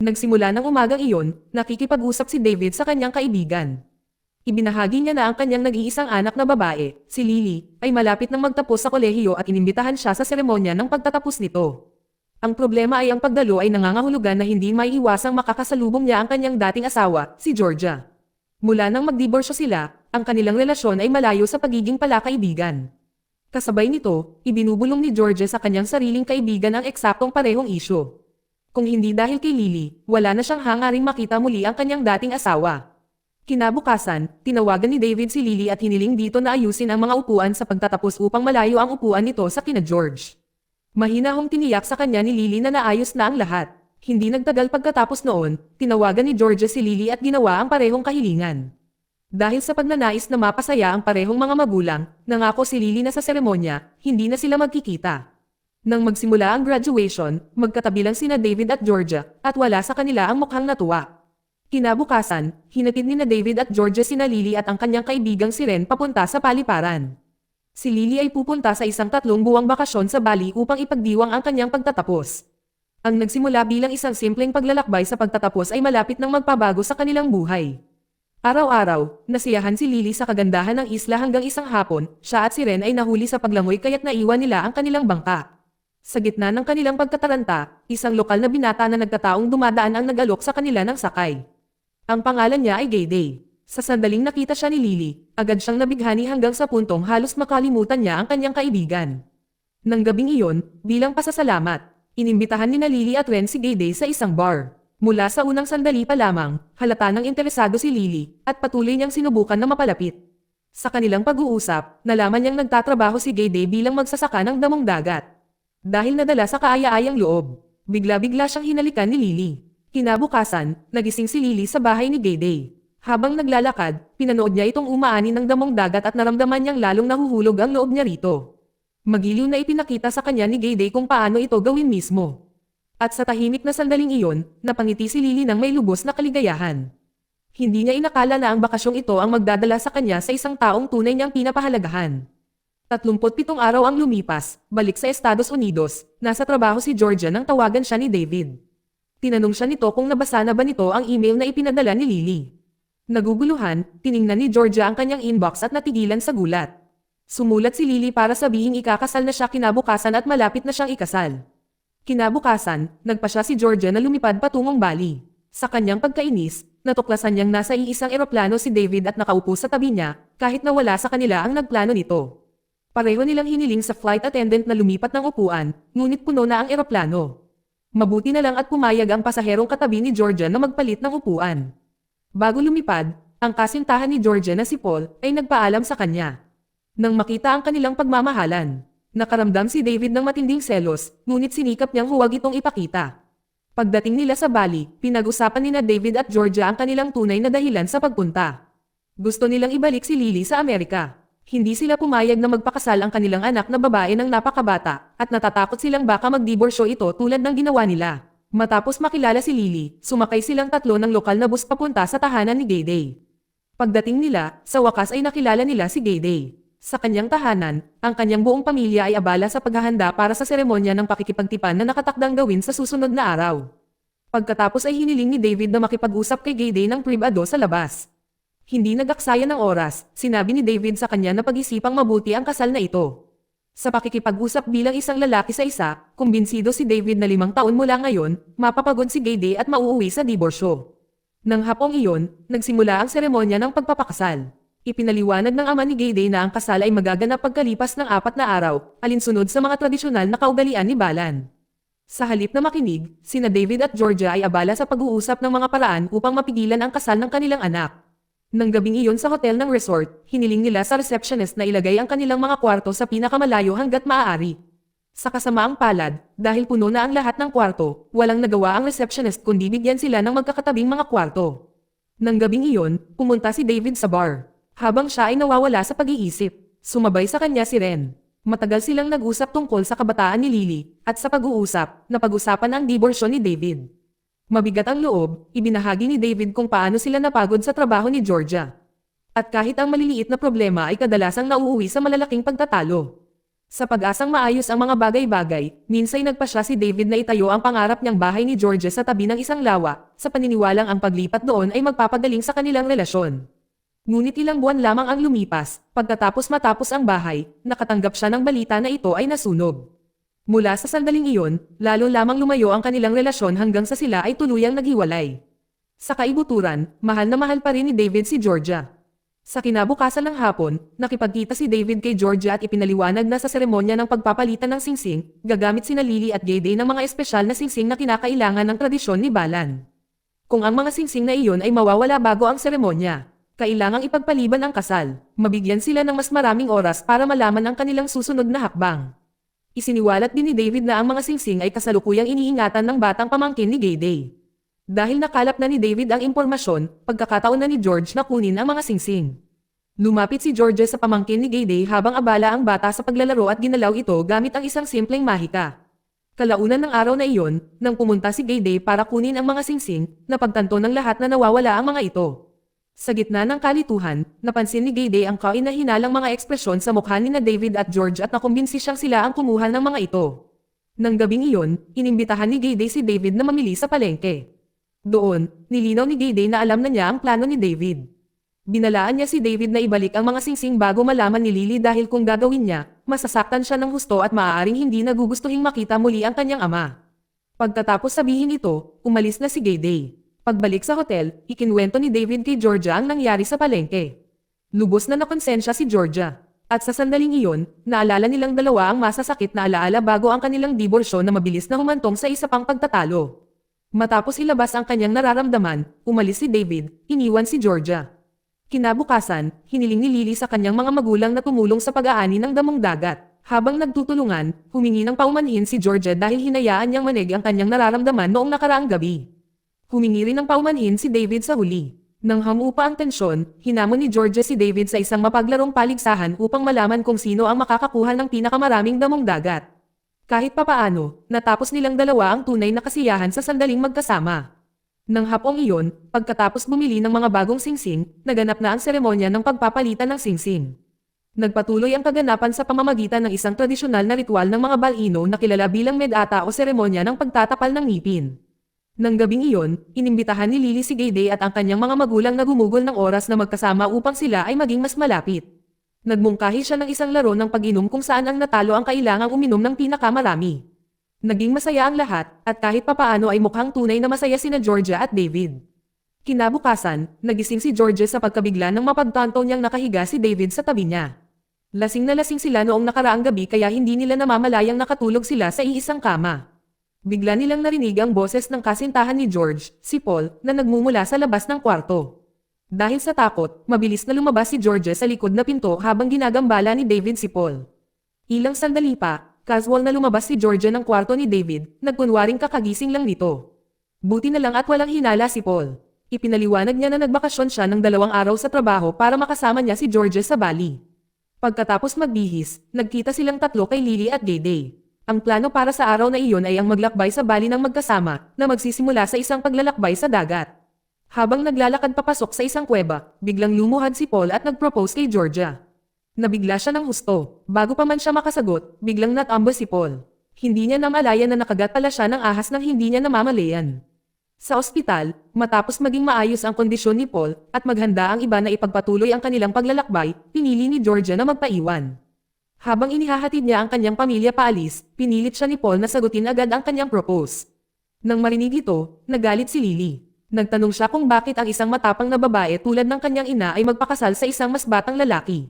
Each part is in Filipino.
Nagsimula ng umagang iyon, nakikipag-usap si David sa kanyang kaibigan. Ibinahagi niya na ang kanyang nag-iisang anak na babae, si Lily, ay malapit nang magtapos sa kolehiyo at inimbitahan siya sa seremonya ng pagtatapos nito. Ang problema ay ang pagdalo ay nangangahulugan na hindi maiiwasang makakasalubong niya ang kanyang dating asawa, si Georgia. Mula nang magdiborsyo sila, ang kanilang relasyon ay malayo sa pagiging palakaibigan. Kasabay nito, ibinubulong ni Georgia sa kanyang sariling kaibigan ang eksaktong parehong isyu. Kung hindi dahil kay Lily, wala na siyang hangaring makita muli ang kanyang dating asawa. Kinabukasan, tinawagan ni David si Lily at hiniling dito na ayusin ang mga upuan sa pagtatapos upang malayo ang upuan nito sa kina George. Mahinahong tiniyak sa kanya ni Lily na naayos na ang lahat. Hindi nagtagal pagkatapos noon, tinawagan ni Georgia si Lily at ginawa ang parehong kahilingan. Dahil sa pagnanais na mapasaya ang parehong mga magulang, nangako si Lily na sa seremonya, hindi na sila magkikita. Nang magsimula ang graduation, magkatabi lang sina David at Georgia, at wala sa kanila ang mukhang natuwa. Kinabukasan, hinatid ni na David at Georgia sina Lily at ang kanyang kaibigang si Ren papunta sa paliparan. Si Lily ay pupunta sa isang 3 buwang bakasyon sa Bali upang ipagdiwang ang kanyang pagtatapos. Ang nagsimula bilang isang simpleng paglalakbay sa pagtatapos ay malapit nang magpabago sa kanilang buhay. Araw-araw, nasiyahan si Lily sa kagandahan ng isla hanggang isang hapon, siya at si Ren ay nahuli sa paglangoy kaya't naiwan nila ang kanilang bangka. Sa gitna ng kanilang pagkataranta, isang lokal na binata na nagkataong dumadaan ang nag-alok sa kanila ng sakay. Ang pangalan niya ay Gayday. Sa sandaling nakita siya ni Lily, agad siyang nabighani hanggang sa puntong halos makalimutan niya ang kanyang kaibigan. Nang gabing iyon, bilang pasasalamat, inimbitahan ni na Lily at Ren si Gayday sa isang bar. Mula sa unang sandali pa lamang, halata ng interesado si Lily, at patuloy niyang sinubukan na mapalapit. Sa kanilang pag-uusap, nalaman niyang nagtatrabaho si Gayday bilang magsasaka ng damong dagat. Dahil nadala sa kaaya-ayang loob, bigla-bigla siyang hinalikan ni Lily. Kinabukasan, nagising si Lily sa bahay ni Gayday. Habang naglalakad, pinanood niya itong umaani ng damong dagat at naramdaman niyang lalong nahuhulog ang loob niya rito. Magiliw na ipinakita sa kanya ni Gayday kung paano ito gawin mismo. At sa tahimik na sandaling iyon, napangiti si Lily ng may lubos na kaligayahan. Hindi niya inakala na ang bakasyong ito ang magdadala sa kanya sa isang taong tunay niyang pinapahalagahan. 37 araw ang lumipas, balik sa Estados Unidos, nasa trabaho si Georgia nang tawagan siya ni David. Tinanong siya nito kung nabasa na ba nito ang email na ipinadala ni Lily. Naguguluhan, tiningnan ni Georgia ang kanyang inbox at natigilan sa gulat. Sumulat si Lily para sabihing ikakasal na siya kinabukasan at malapit na siyang ikasal. Kinabukasan, nagpa siya si Georgia na lumipad patungong Bali. Sa kanyang pagkainis, natuklasan niyang nasa iisang eroplano si David at nakaupo sa tabi niya, kahit na wala sa kanila ang nagplano nito. Pareho nilang hiniling sa flight attendant na lumipat ng upuan, ngunit puno na ang eroplano. Mabuti na lang at pumayag ang pasaherong katabi ni Georgia na magpalit ng upuan. Bago lumipad, ang kasintahan ni Georgia na si Paul ay nagpaalam sa kanya. Nang makita ang kanilang pagmamahalan, nakaramdam si David ng matinding selos, ngunit sinikap niyang huwag itong ipakita. Pagdating nila sa Bali, pinag-usapan ni na David at Georgia ang kanilang tunay na dahilan sa pagpunta. Gusto nilang ibalik si Lily sa Amerika. Hindi sila pumayag na magpakasal ang kanilang anak na babae ng napakabata, at natatakot silang baka magdiborsyo ito tulad ng ginawa nila. Matapos makilala si Lily, sumakay silang 3 ng lokal na bus papunta sa tahanan ni Gayday. Pagdating nila, sa wakas ay nakilala nila si Gayday. Sa kanyang tahanan, ang kanyang buong pamilya ay abala sa paghahanda para sa seremonya ng pakikipagtipan na nakatakdang gawin sa susunod na araw. Pagkatapos ay hiniling ni David na makipag-usap kay Gayday ng pribado sa labas. Hindi nag-aksaya ng oras, sinabi ni David sa kanya na pag-isipang mabuti ang kasal na ito. Sa pakikipag-usap bilang isang lalaki sa isa, kumbinsido si David na 5 taon mula ngayon, mapapagod si Gayday at mauuwi sa diborsyo. Nang hapong iyon, nagsimula ang seremonya ng pagpapakasal. Ipinaliwanag ng ama ni Gayday na ang kasal ay magaganap pagkalipas ng 4 na araw, alinsunod sa mga tradisyonal na kaugalian ni Balan. Sa halip na makinig, sina David at Georgia ay abala sa pag-uusap ng mga paraan upang mapigilan ang kasal ng kanilang anak. Nang gabing iyon sa hotel ng resort, hiniling nila sa receptionist na ilagay ang kanilang mga kwarto sa pinakamalayo hanggat maaari. Sa kasamaang palad, dahil puno na ang lahat ng kwarto, walang nagawa ang receptionist kundi bigyan sila ng magkakatabing mga kwarto. Nang gabing iyon, pumunta si David sa bar. Habang siya ay nawawala sa pag-iisip, sumabay sa kanya si Ren. Matagal silang nag-usap tungkol sa kabataan ni Lily, at sa pag-uusap, napag-usapan ang diborsyo ni David. Mabigat ang loob, ibinahagi ni David kung paano sila napagod sa trabaho ni Georgia. At kahit ang maliliit na problema ay kadalasang nauuwi sa malalaking pagtatalo. Sa pag-asang maayos ang mga bagay-bagay, minsay nagpa siya si David na itayo ang pangarap niyang bahay ni George sa tabi ng isang lawa, sa paniniwalang ang paglipat doon ay magpapagaling sa kanilang relasyon. Ngunit ilang buwan lamang ang lumipas, pagkatapos matapos ang bahay, nakatanggap siya ng balita na ito ay nasunog. Mula sa sandaling iyon, lalo lamang lumayo ang kanilang relasyon hanggang sa sila ay tuluyang naghiwalay. Sa kaibuturan, mahal na mahal pa rin ni David si Georgia. Sa kinabukasan ng hapon, nakipagkita si David kay Georgia at ipinaliwanag na sa seremonya ng pagpapalitan ng singsing, gagamit sina Lily at Gayday ng mga espesyal na singsing na kinakailangan ng tradisyon ni Balan. Kung ang mga singsing na iyon ay mawawala bago ang seremonya, kailangang ipagpaliban ang kasal, mabigyan sila ng mas maraming oras para malaman ang kanilang susunod na hakbang. Isiniwalat din ni David na ang mga singsing ay kasalukuyang iniingatan ng batang pamangkin ni Gayday. Dahil nakalap na ni David ang impormasyon, pagkakataon na ni George na kunin ang mga singsing. Lumapit si George sa pamangkin ni Gayday habang abala ang bata sa paglalaro at ginalaw ito gamit ang isang simpleng mahika. Kalaunan ng araw na iyon, nang pumunta si Gayday para kunin ang mga singsing, napagtanto ng lahat na nawawala ang mga ito. Sa gitna ng kalituhan, napansin ni Gayday ang kahinahinalang mga ekspresyon sa mukha ni na David at George at nakumbinsi siyang sila ang kumuha ng mga ito. Nang gabing iyon, inimbitahan ni Gayday si David na mamili sa palengke. Doon, nilinaw ni Gayday na alam na niya ang plano ni David. Binalaan niya si David na ibalik ang mga singsing bago malaman ni Lily dahil kung gagawin niya, masasaktan siya ng husto at maaaring hindi nagugustuhing makita muli ang kanyang ama. Pagkatapos sabihin ito, umalis na si Gayday. Pagbalik sa hotel, ikinwento ni David kay Georgia ang nangyari sa palengke. Lubos na nakonsensya si Georgia. At sa sandaling iyon, naalala nilang dalawa ang masasakit na alaala bago ang kanilang diborsyo na mabilis na humantong sa isa pang pagtatalo. Matapos ilabas ang kanyang nararamdaman, umalis si David, iniwan si Georgia. Kinabukasan, hiniling ni Lily sa kanyang mga magulang na tumulong sa pag-aani ng damong dagat. Habang nagtutulungan, humingi ng paumanhin si Georgia dahil hinayaan niyang manig ang kanyang nararamdaman noong nakaraang gabi. Humingi rin ng paumanhin si David sa huli. Nang hamupa ang tensyon, hinamon ni Georgia si David sa isang mapaglarong paligsahan upang malaman kung sino ang makakakuha ng pinakamaraming damong dagat. Kahit papaano, natapos nilang dalawa ang tunay na kasiyahan sa sandaling magkasama. Nang hapong iyon, pagkatapos bumili ng mga bagong singsing, naganap na ang seremonya ng pagpapalitan ng singsing. Nagpatuloy ang kaganapan sa pamamagitan ng isang tradisyonal na ritual ng mga Balino na kilala bilang medata o seremonya ng pagtatapal ng ngipin. Nang gabing iyon, inimbitahan ni Lily si Gayday at ang kanyang mga magulang na gumugol ng oras na magkasama upang sila ay maging mas malapit. Nagmungkahi siya ng isang laro ng pag-inom kung saan ang natalo ang kailangang uminom ng pinakamarami. Naging masaya ang lahat, at kahit papaano ay mukhang tunay na masaya sina Georgia at David. Kinabukasan, nagising si Georgia sa pagkabigla nang mapagtanto niyang nakahiga si David sa tabi niya. Lasing na lasing sila noong nakaraang gabi kaya hindi nila namamalayang nakatulog sila sa iisang kama. Bigla nilang narinig ang boses ng kasintahan ni George, si Paul, na nagmumula sa labas ng kwarto. Dahil sa takot, mabilis na lumabas si Georgia sa likod na pinto habang ginagambala ni David si Paul. Ilang sandali pa, casual na lumabas si Georgia ng kwarto ni David, nagkunwaring kakagising lang nito. Buti na lang at walang hinala si Paul. Ipinaliwanag niya na nagbakasyon siya ng 2 araw sa trabaho para makasama niya si Georgia sa Bali. Pagkatapos magbihis, nagkita silang tatlo kay Lily at Gayday. Ang plano para sa araw na iyon ay ang maglakbay sa Bali ng magkasama, na magsisimula sa isang paglalakbay sa dagat. Habang naglalakad papasok sa isang kuweba, biglang lumuhad si Paul at nagpropose kay Georgia. Nabigla siya ng husto. Bago pa man siya makasagot, biglang natambo si Paul. Hindi niya namalayan na nakagat pala siya ng ahas nang hindi niya namamalayan. Sa ospital, matapos maging maayos ang kondisyon ni Paul, at maghanda ang iba na ipagpatuloy ang kanilang paglalakbay, pinili ni Georgia na magpaiwan. Habang inihahatid niya ang kanyang pamilya paalis, pinilit siya ni Paul na sagutin agad ang kanyang propose. Nang marinig ito, nagalit si Lily. Nagtanong siya kung bakit ang isang matapang na babae tulad ng kanyang ina ay magpakasal sa isang mas batang lalaki.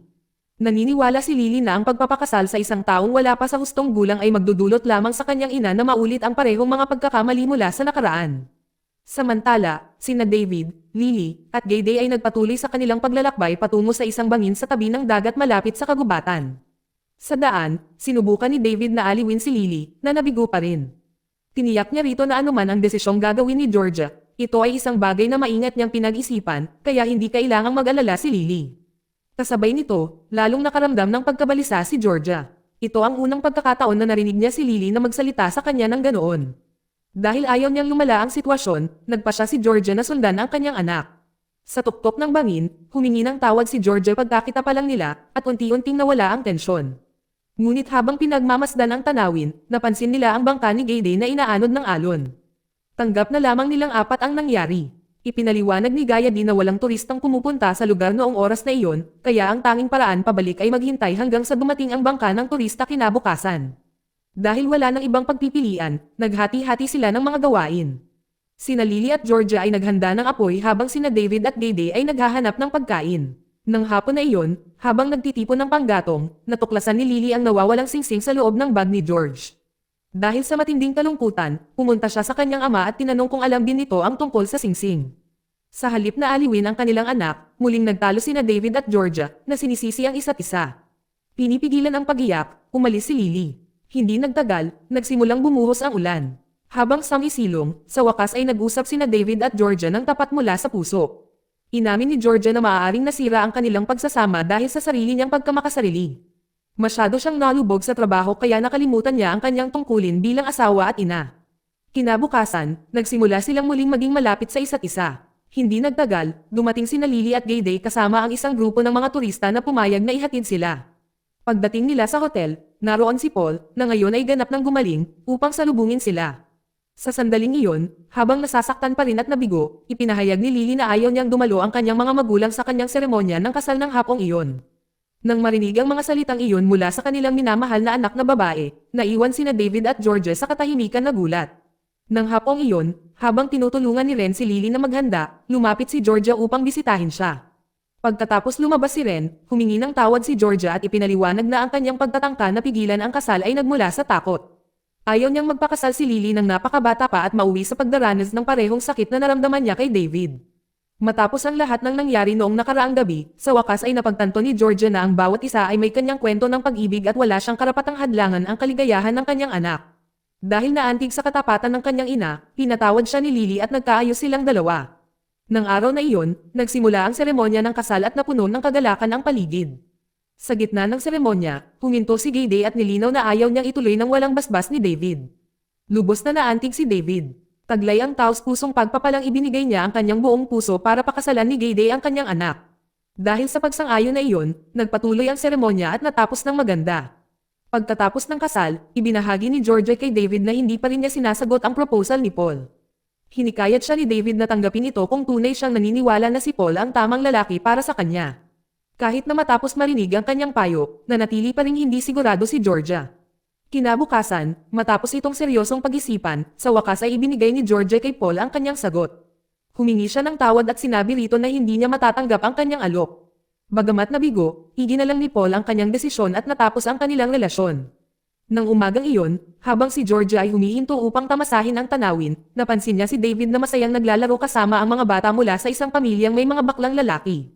Naniniwala si Lily na ang pagpapakasal sa isang taong wala pa sa hustong gulang ay magdudulot lamang sa kanyang ina na maulit ang parehong mga pagkakamali mula sa nakaraan. Samantala, sina David, Lily, at Gayday ay nagpatuloy sa kanilang paglalakbay patungo sa isang bangin sa tabi ng dagat malapit sa kagubatan. Sa daan, sinubukan ni David na aliwin si Lily, na nabigo pa rin. Tiniyak niya rito na anuman ang desisyong gagawin ni Georgia, ito ay isang bagay na maingat niyang pinag-isipan, kaya hindi kailangang mag-alala si Lily. Kasabay nito, lalong nakaramdam ng pagkabalisa si Georgia. Ito ang unang pagkakataon na narinig niya si Lily na magsalita sa kanya ng ganoon. Dahil ayaw niyang lumala ang sitwasyon, nagpa siya si Georgia na sundan ang kanyang anak. Sa tuktok ng bangin, humingi ng tawad si Georgia pagkakita pa lang nila, at unti-unting nawala ang tensyon. Ngunit habang pinagmamasdan ang tanawin, napansin nila ang bangka ni Gayday na inaanod ng alon. Tanggap na lamang nilang apat ang nangyari. Ipinaliwanag ni Gayadi na walang turistang pumupunta sa lugar noong oras na iyon, kaya ang tanging paraan pabalik ay maghintay hanggang sa dumating ang bangka ng turista kinabukasan. Dahil wala nang ibang pagpipilian, naghati-hati sila ng mga gawain. Sina Lily at Georgia ay naghanda ng apoy habang sina David at Gayday ay naghahanap ng pagkain. Nang hapon na iyon, habang nagtitipon ng panggatong, natuklasan ni Lily ang nawawalang singsing sa loob ng bag ni George. Dahil sa matinding kalungkutan, pumunta siya sa kanyang ama at tinanong kung alam din nito ang tungkol sa singsing. Sa halip na aliwin ang kanilang anak, muling nagtalo sina David at Georgia na sinisisi ang isa't isa. Pinipigilan ang pagiyak, umalis si Lily. Hindi nagtagal, nagsimulang bumuhos ang ulan. Habang samisilong, sa wakas ay nag-usap sina David at Georgia ng tapat mula sa puso. Inamin ni Georgia na maaaring nasira ang kanilang pagsasama dahil sa sarili niyang pagkamakasarili. Masyado siyang nalubog sa trabaho kaya nakalimutan niya ang kanyang tungkulin bilang asawa at ina. Kinabukasan, nagsimula silang muling maging malapit sa isa't isa. Hindi nagtagal, dumating sina Lily at Gayday kasama ang isang grupo ng mga turista na pumayag na ihatid sila. Pagdating nila sa hotel, naroon si Paul, na ngayon ay ganap ng gumaling, upang salubungin sila. Sa sandaling iyon, habang nasasaktan pa rin at nabigo, ipinahayag ni Lily na ayaw niyang dumalo ang kanyang mga magulang sa kanyang seremonya ng kasal ng hapong iyon. Nang marinig ang mga salitang iyon mula sa kanilang minamahal na anak na babae, naiwan sina David at George sa katahimikan na gulat. Nang hapong iyon, habang tinutulungan ni Ren si Lily na maghanda, lumapit si Georgia upang bisitahin siya. Pagkatapos lumabas si Ren, humingi ng tawad si Georgia at ipinaliwanag na ang kanyang pagtatangka na pigilan ang kasal ay nagmula sa takot. Ayaw niyang magpakasal si Lily nang napakabata pa at mauwi sa pagdaranas ng parehong sakit na naramdaman niya kay David. Matapos ang lahat ng nangyari noong nakaraang gabi, sa wakas ay napagtanto ni Georgia na ang bawat isa ay may kanyang kwento ng pag-ibig at wala siyang karapatang hadlangan ang kaligayahan ng kanyang anak. Dahil naantig sa katapatan ng kanyang ina, pinatawad siya ni Lily at nagkaayos silang dalawa. Nang araw na iyon, nagsimula ang seremonya ng kasal at napuno ng kagalakan ang paligid. Sa gitna ng seremonya, huminto si Gayday at nilinaw na ayaw niyang ituloy ng walang basbas ni David. Lubos na naantig si David. Taglay ang taos-pusong pagpapalang ibinigay niya ang kanyang buong puso para pakasalan ni Gayday ang kanyang anak. Dahil sa pagsang-ayon na iyon, nagpatuloy ang seremonya at natapos ng maganda. Pagkatapos ng kasal, ibinahagi ni Georgia kay David na hindi pa rin niya sinasagot ang proposal ni Paul. Hinikayat siya ni David na tanggapin ito kung tunay siyang naniniwala na si Paul ang tamang lalaki para sa kanya. Kahit na matapos marinig ang kanyang payo, nanatili pa rin hindi sigurado si Georgia. Kinabukasan, matapos itong seryosong pag-isipan, sa wakas ay ibinigay ni Georgia kay Paul ang kanyang sagot. Humingi siya ng tawad at sinabi rito na hindi niya matatanggap ang kanyang alok. Bagamat nabigo, iginalang ni Paul ang kanyang desisyon at natapos ang kanilang relasyon. Nang umagang iyon, habang si Georgia ay humihinto upang tamasahin ang tanawin, napansin niya si David na masayang naglalaro kasama ang mga bata mula sa isang pamilyang may mga baklang lalaki.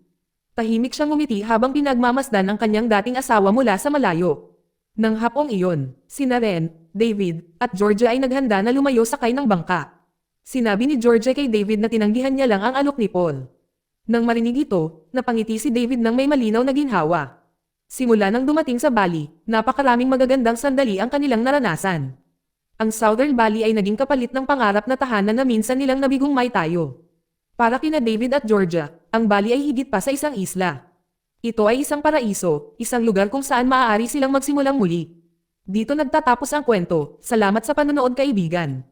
Tahimik siyang ngumiti habang pinagmamasdan ang kanyang dating asawa mula sa malayo. Nang hapong iyon, sina Ren, David, at Georgia ay naghanda na lumayo sakay ng bangka. Sinabi ni Georgia kay David na tinanggihan niya lang ang alok ni Paul. Nang marinig ito, napangiti si David ng may malinaw na ginhawa. Simula nang dumating sa Bali, napakaraming magagandang sandali ang kanilang naranasan. Ang Southern Bali ay naging kapalit ng pangarap na tahanan na minsan nilang nabigong may tayo. Para kina David at Georgia, ang Bali ay higit pa sa isang isla. Ito ay isang paraiso, isang lugar kung saan maaari silang magsimulang muli. Dito nagtatapos ang kwento. Salamat sa panonood kaibigan.